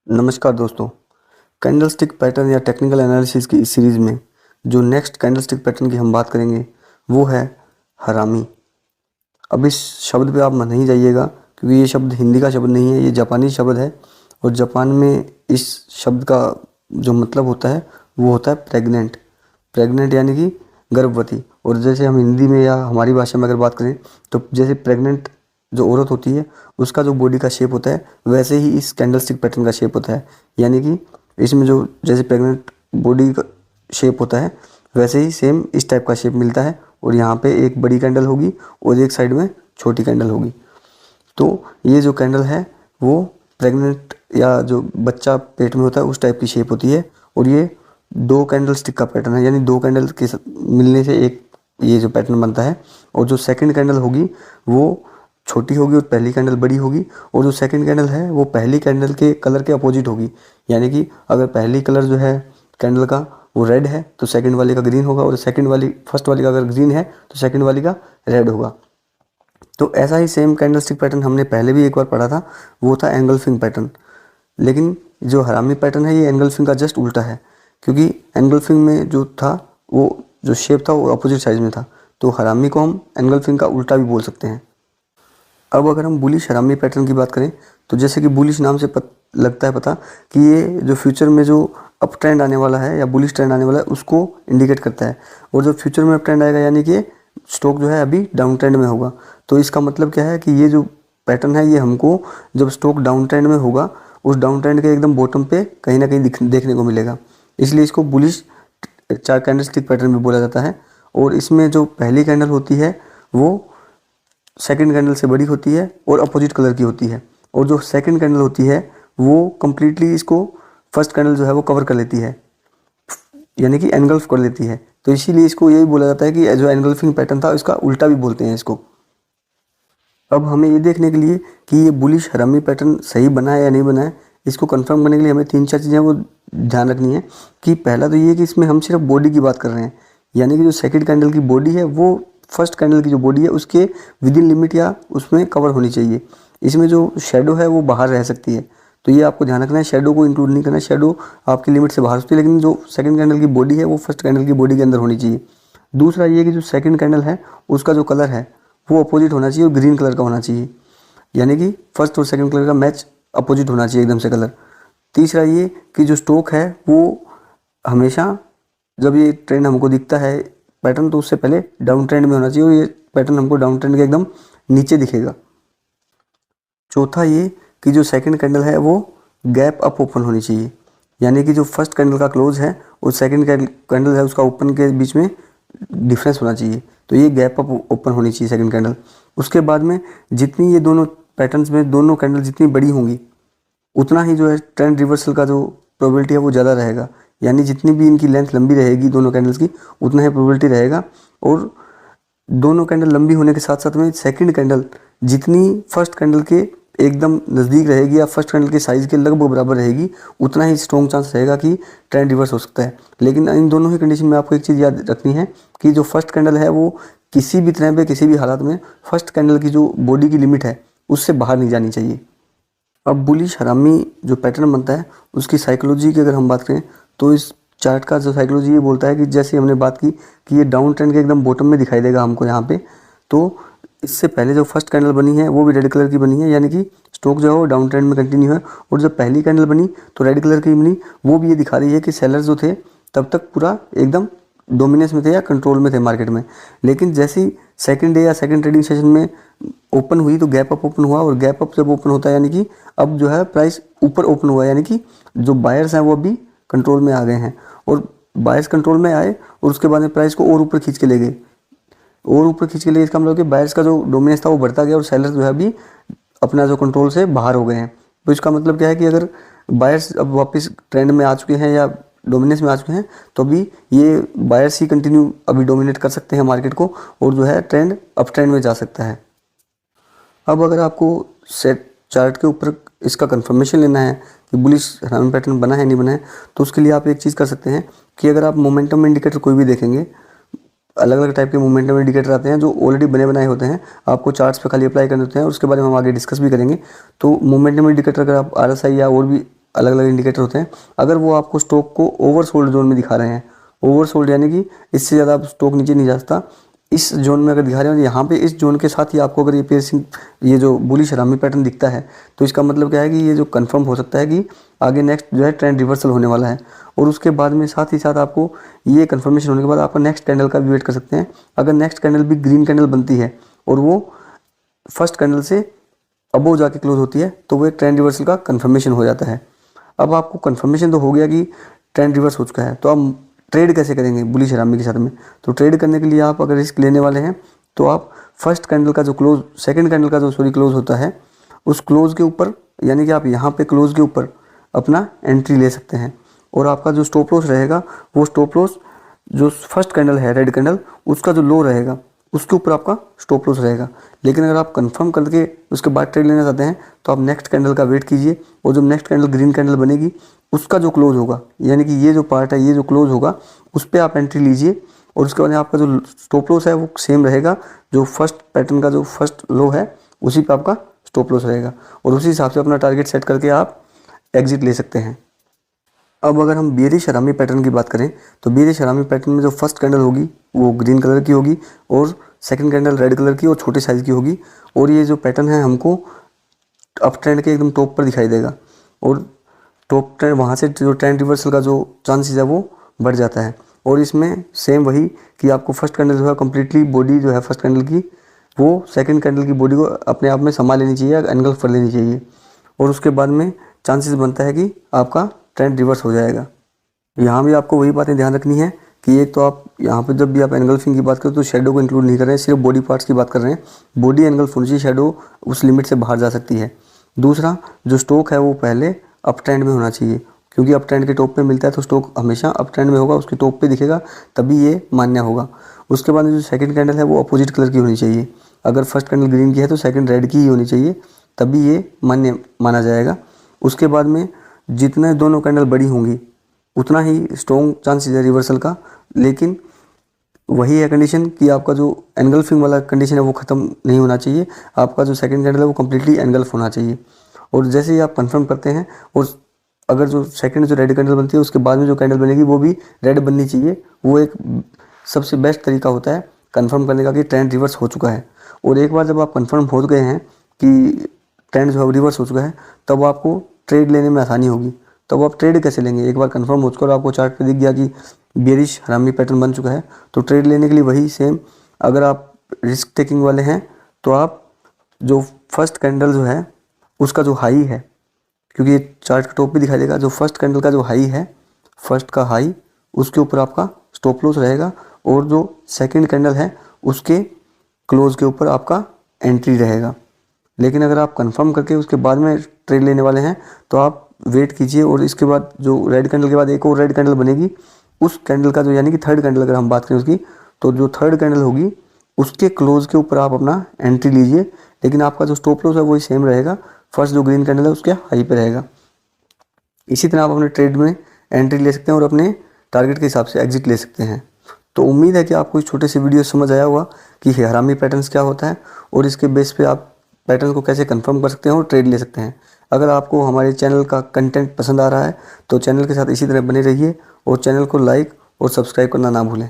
नमस्कार दोस्तों। Candlestick pattern या टेक्निकल एनालिसिस की इस सीरीज़ में जो नेक्स्ट कैंडलस्टिक पैटर्न की हम बात करेंगे वो है हरामी। अब इस शब्द पे आप नहीं जाइएगा क्योंकि ये शब्द हिंदी का शब्द नहीं है, ये जापानी शब्द है। और जापान में इस शब्द का जो मतलब होता है वो होता है प्रेग्नेंट। प्रेग्नेंट यानी कि गर्भवती। और जैसे हम हिंदी में या हमारी भाषा में अगर बात करें तो जैसे प्रेग्नेंट जो औरत होती है उसका जो बॉडी का शेप होता है वैसे ही इस कैंडलस्टिक पैटर्न का शेप होता है। यानी कि इसमें जो जैसे प्रेग्नेंट बॉडी का शेप होता है वैसे ही सेम इस टाइप का शेप मिलता है। और यहाँ पे एक बड़ी कैंडल होगी और एक साइड में छोटी कैंडल होगी। तो ये जो कैंडल है वो प्रेग्नेंट या जो बच्चा पेट में होता है उस टाइप की शेप होती है। और ये दो कैंडल स्टिक का पैटर्न है, यानी दो कैंडल के मिलने से एक ये जो पैटर्न बनता है। और जो सेकंड कैंडल होगी वो छोटी होगी और पहली कैंडल बड़ी होगी। और जो सेकंड कैंडल है वो पहली कैंडल के कलर के अपोजिट होगी। यानी कि अगर पहली कलर जो है कैंडल का वो रेड है तो सेकंड वाले का ग्रीन होगा, और सेकंड वाली फर्स्ट वाली का अगर ग्रीन है तो सेकंड वाली का रेड होगा। तो ऐसा ही सेम कैंडलस्टिक पैटर्न हमने पहले भी एक बार पढ़ा था, वो था एंगल्फिंग पैटर्न। लेकिन जो हरामी पैटर्न है ये एंगल्फिंग का जस्ट उल्टा है, क्योंकि एंगल्फिंग में जो था वो जो शेप था वो अपोजिट साइड में था। तो हरामी को हम एंगल्फिंग का उल्टा भी बोल सकते हैं। अब अगर हम बुलिश हरामी पैटर्न की बात करें तो जैसे कि बुलिश नाम से लगता है पता कि ये जो फ्यूचर में जो अप ट्रेंड आने वाला है या बुलिश ट्रेंड आने वाला है उसको इंडिकेट करता है। और जो फ्यूचर में अप ट्रेंड आएगा यानी कि स्टॉक जो है अभी डाउन ट्रेंड में होगा। तो इसका मतलब क्या है कि ये जो पैटर्न है ये हमको जब स्टॉक डाउन ट्रेंड में होगा उस डाउन ट्रेंड के एकदम बॉटम पे कहीं ना कहीं देखने को मिलेगा। इसलिए इसको बुलिश चार कैंडलस्टिक पैटर्न भी बोला जाता है। और इसमें जो पहली कैंडल होती है वो सेकंड कैंडल से बड़ी होती है और अपोजिट कलर की होती है। और जो सेकंड कैंडल होती है वो कम्प्लीटली इसको फर्स्ट कैंडल जो है वो कवर कर लेती है, यानी कि एनगल्फ कर लेती है। तो इसीलिए इसको यही बोला जाता है कि जो एनगल्फिंग पैटर्न था इसका उल्टा भी बोलते हैं इसको। अब हमें ये देखने के लिए कि ये बुलिश हरामी पैटर्न सही बना है या नहीं बना है, इसको कंफर्म करने के लिए हमें तीन चार चीज़ें वो ध्यान रखनी है। कि पहला तो ये कि इसमें हम सिर्फ बॉडी की बात कर रहे हैं, यानी कि जो सेकंड कैंडल की बॉडी है वो फर्स्ट कैंडल की जो बॉडी है उसके विद इन लिमिट या उसमें कवर होनी चाहिए। इसमें जो शेडो है वो बाहर रह सकती है, तो ये आपको ध्यान रखना है, शेडो को इंक्लूड नहीं करना है। शेडो आपकी लिमिट से बाहर होती है, लेकिन जो सेकंड कैंडल की बॉडी है वो फर्स्ट कैंडल की बॉडी के अंदर होनी चाहिए। दूसरा ये कि जो सेकंड कैंडल है उसका जो कलर है वो अपोजिट होना चाहिए और ग्रीन कलर का होना चाहिए, यानी कि फर्स्ट और सेकंड कलर का मैच अपोजिट होना चाहिए एकदम से कलर। तीसरा ये कि जो स्टॉक है वो हमेशा जब ये ट्रेंड हमको दिखता है पैटर्न तो उससे पहले डाउन ट्रेंड में होना चाहिए, और ये पैटर्न हमको डाउन ट्रेंड के एकदम नीचे दिखेगा। चौथा ये कि जो सेकंड कैंडल है वो गैप अप ओपन होनी चाहिए, यानी कि जो फर्स्ट कैंडल का क्लोज है और सेकंड कैंडल है उसका ओपन के बीच में डिफरेंस होना चाहिए। तो ये गैप अप ओपन होनी चाहिए सेकंड कैंडल। उसके बाद में जितनी ये दोनों पैटर्न्स में दोनों कैंडल जितनी बड़ी होंगी उतना ही जो है ट्रेंड रिवर्सल का जो प्रोबेबिलिटी है वो ज़्यादा रहेगा। यानी जितनी भी इनकी लेंथ लंबी रहेगी दोनों कैंडल्स की उतना ही प्रोबेबिलिटी रहेगा। और दोनों कैंडल लंबी होने के साथ साथ में सेकंड कैंडल जितनी फर्स्ट कैंडल के एकदम नज़दीक रहेगी या फर्स्ट कैंडल के साइज़ के लगभग बराबर रहेगी उतना ही स्ट्रॉन्ग चांस रहेगा कि ट्रेंड रिवर्स हो सकता है। लेकिन इन दोनों ही कंडीशन में आपको एक चीज़ याद रखनी है कि जो फर्स्ट कैंडल है वो किसी भी तरह पे किसी भी हालात में फर्स्ट कैंडल की जो बॉडी की लिमिट है उससे बाहर नहीं जानी चाहिए। अब बुलिश हरामी जो पैटर्न बनता है उसकी साइकोलॉजी की अगर हम बात करें तो इस चार्ट का जो साइकोलॉजी ये बोलता है कि जैसे हमने बात की कि ये डाउन ट्रेंड के एकदम बॉटम में दिखाई देगा हमको यहाँ पे। तो इससे पहले जो फर्स्ट कैंडल बनी है वो भी रेड कलर की बनी है, यानी कि स्टॉक जो है वो डाउन ट्रेंड में कंटिन्यू है। और जब पहली कैंडल बनी तो रेड कलर की बनी, वो भी ये दिखा रही है कि सेलर्स जो थे तब तक पूरा एकदम डोमिनेंस में थे या कंट्रोल में थे मार्केट में। लेकिन जैसे ही सेकंड डे या सेकंड ट्रेडिंग सेशन में ओपन हुई तो गैप अप ओपन हुआ, और गैप अप जब ओपन होता है यानी कि अब जो है प्राइस ऊपर ओपन हुआ, यानी कि जो बायर्स हैं वो अभी कंट्रोल में आ गए हैं। और बायर्स कंट्रोल में आए और उसके बाद में प्राइस को और ऊपर खींच के ले गए, और ऊपर खींच के ले। इसका मतलब कि बायर्स का जो डोमिनेंस था वो बढ़ता गया और सेलर्स जो है अभी अपना जो कंट्रोल से बाहर हो गए हैं। तो इसका मतलब क्या है कि अगर बायर्स अब वापस ट्रेंड में आ चुके हैं या डोमिनेंस में आ चुके हैं तो अभी ये बायर्स ही कंटिन्यू अभी डोमिनेट कर सकते हैं मार्केट को, और जो है ट्रेंड अप ट्रेंड में जा सकता है। अब अगर आपको सेट चार्ट के ऊपर इसका कंफर्मेशन लेना है कि बुलिश हरामी पैटर्न बना है नहीं बना है, तो उसके लिए आप एक चीज़ कर सकते हैं कि अगर आप मोमेंटम इंडिकेटर कोई भी देखेंगे, अलग अलग टाइप के मोमेंटम इंडिकेटर आते हैं जो ऑलरेडी बने बनाए होते हैं, आपको चार्ट्स पे खाली अप्लाई करने होते हैं, उसके बारे में हम आगे डिस्कस भी करेंगे। तो मोमेंटम इंडिकेटर अगर आप RSI या और भी अलग अलग इंडिकेटर होते हैं। अगर वो आपको स्टॉक को ओवरसोल्ड जोन में दिखा रहे हैं, ओवरसोल्ड यानी कि इससे ज़्यादा आप स्टॉक नीचे नहीं जा सकता, इस जोन में अगर दिखा रहे हो, यहाँ पे इस जोन के साथ ही आपको अगर ये पेयरसिंग, ये जो बुलिश हरामी पैटर्न दिखता है, तो इसका मतलब क्या है कि ये जो कंफर्म हो सकता है कि आगे नेक्स्ट जो है ट्रेंड रिवर्सल होने वाला है। और उसके बाद में साथ ही साथ आपको ये कंफर्मेशन होने के बाद आपका नेक्स्ट कैंडल का भी वेट कर सकते हैं। अगर नेक्स्ट कैंडल भी ग्रीन कैंडल बनती है और वो फर्स्ट कैंडल से अबोव जाके क्लोज होती है, तो वो एक ट्रेंड रिवर्सल का कंफर्मेशन हो जाता है। अब आपको कंफर्मेशन तो हो गया कि ट्रेंड रिवर्स हो चुका है, तो आप ट्रेड कैसे करेंगे बुलिश हरामी के साथ में? तो ट्रेड करने के लिए आप अगर रिस्क लेने वाले हैं तो आप फर्स्ट कैंडल का जो क्लोज, सेकंड कैंडल का जो क्लोज होता है, उस क्लोज के ऊपर, यानी कि आप यहाँ पे क्लोज के ऊपर अपना एंट्री ले सकते हैं। और आपका जो स्टॉप लॉस रहेगा, वो स्टॉप लॉस जो फर्स्ट कैंडल है रेड कैंडल, उसका जो लो रहेगा उसके ऊपर आपका स्टॉप लॉस रहेगा। लेकिन अगर आप कंफर्म करके उसके बाद ट्रेड लेना चाहते हैं तो आप नेक्स्ट कैंडल का वेट कीजिए, और जब नेक्स्ट कैंडल ग्रीन कैंडल बनेगी उसका जो क्लोज होगा, यानी कि ये जो पार्ट है, ये जो क्लोज होगा, उस पर आप एंट्री लीजिए। और उसके बाद आपका जो स्टॉप लॉस है वो सेम रहेगा, जो फर्स्ट पैटर्न का जो फर्स्ट लो है उसी पे आपका स्टॉप लॉस रहेगा, और उसी हिसाब से अपना टारगेट सेट करके आप एग्जिट ले सकते हैं। अब अगर हम बेरिश हरामी पैटर्न की बात करें, तो बेरिश हरामी पैटर्न में जो फर्स्ट कैंडल होगी वो ग्रीन कलर की होगी, और सेकंड कैंडल रेड कलर की और छोटे साइज़ की होगी। और ये जो पैटर्न है हमको अप ट्रेंड के एकदम टॉप पर दिखाई देगा, और टॉप ट्रेंड वहाँ से जो ट्रेंड रिवर्सल का जो चांसेस है वो बढ़ जाता है। और इसमें सेम वही कि आपको फर्स्ट कैंडल जो है कम्प्लीटली बॉडी जो है फर्स्ट कैंडल की, वो सेकंड कैंडल की बॉडी को अपने आप में संभाल लेनी चाहिए, एनगल्फ कर लेनी चाहिए, और उसके बाद में चांसेस बनता है कि आपका ट्रेंड रिवर्स हो जाएगा। यहाँ भी आपको वही बातें ध्यान रखनी है कि एक तो आप यहाँ पे जब भी आप एनगल्फिंग की बात करें तो शेडो को इंक्लूड नहीं कर रहे हैं, सिर्फ बॉडी पार्ट्स की बात कर रहे हैं। बॉडी एनगल्फ होनी चाहिए, शेडो उस लिमिट से बाहर जा सकती है। दूसरा, जो स्टॉक है वो पहले अप ट्रेंड में होना चाहिए, क्योंकि अप ट्रेंड के टॉप पे मिलता है तो स्टॉक हमेशा अप ट्रेंड में होगा, उसके टॉप पे दिखेगा, तभी ये मान्य होगा। उसके बाद जो सेकंड कैंडल है वो अपोजिट कलर की होनी चाहिए। अगर फर्स्ट कैंडल ग्रीन की है तो सेकंड रेड की ही होनी चाहिए, तभी ये मान्य माना जाएगा। उसके बाद में जितने दोनों कैंडल बड़ी होंगी उतना ही स्ट्रॉन्ग चांसेस है रिवर्सल का। लेकिन वही है कंडीशन कि आपका जो एनगल्फिंग वाला कंडीशन है वो ख़त्म नहीं होना चाहिए, आपका जो सेकंड कैंडल है वो कम्प्लीटली एनगल्फ होना चाहिए। और जैसे ही आप कंफर्म करते हैं, और अगर जो सेकंड जो रेड कैंडल बनती है उसके बाद में जो कैंडल बनेगी वो भी रेड बननी चाहिए, वो एक सबसे बेस्ट तरीका होता है कंफर्म करने का कि ट्रेंड रिवर्स हो चुका है। और एक बार जब आप कंफर्म हो गए हैं कि ट्रेंड जो है रिवर्स हो चुका है, तब आपको ट्रेड लेने में आसानी होगी। तब आप ट्रेड कैसे लेंगे? एक बार कंफर्म हो चुका और आपको चार्ट पे दिख गया कि बेरिश हरामी पैटर्न बन चुका है, तो ट्रेड लेने के लिए वही सेम, अगर आप रिस्क टेकिंग वाले हैं तो आप जो फर्स्ट कैंडल जो है उसका जो हाई है, क्योंकि ये चार्ट के टॉप पे दिखाई देगा, जो फर्स्ट कैंडल का जो हाई है, फर्स्ट का हाई, उसके ऊपर आपका स्टॉप लॉस रहेगा, और जो सेकंड कैंडल है उसके क्लोज के ऊपर आपका एंट्री रहेगा। लेकिन अगर आप कंफर्म करके उसके बाद में ट्रेड लेने वाले हैं तो आप वेट कीजिए, और इसके बाद जो रेड कैंडल के बाद एक और रेड कैंडल बनेगी, उस कैंडल का जो, यानी कि थर्ड कैंडल अगर हम बात करें उसकी, तो जो थर्ड कैंडल होगी उसके क्लोज के ऊपर आप अपना एंट्री लीजिए। लेकिन आपका जो स्टॉप लॉस है वही सेम रहेगा, फर्स्ट जो ग्रीन कैंडल है उसके हाई पे रहेगा। इसी तरह आप अपने ट्रेड में एंट्री ले सकते हैं और अपने टारगेट के हिसाब से एग्जिट ले सकते हैं। तो उम्मीद है कि आपको इस छोटे से वीडियो समझ आया होगा कि हरामी पैटर्न्स क्या होता है, और इसके बेस पे आप पैटर्न को कैसे कंफर्म कर सकते हैं और ट्रेड ले सकते हैं। अगर आपको हमारे चैनल का कंटेंट पसंद आ रहा है तो चैनल के साथ इसी तरह बने रहिए, और चैनल को लाइक और सब्सक्राइब करना ना भूलें।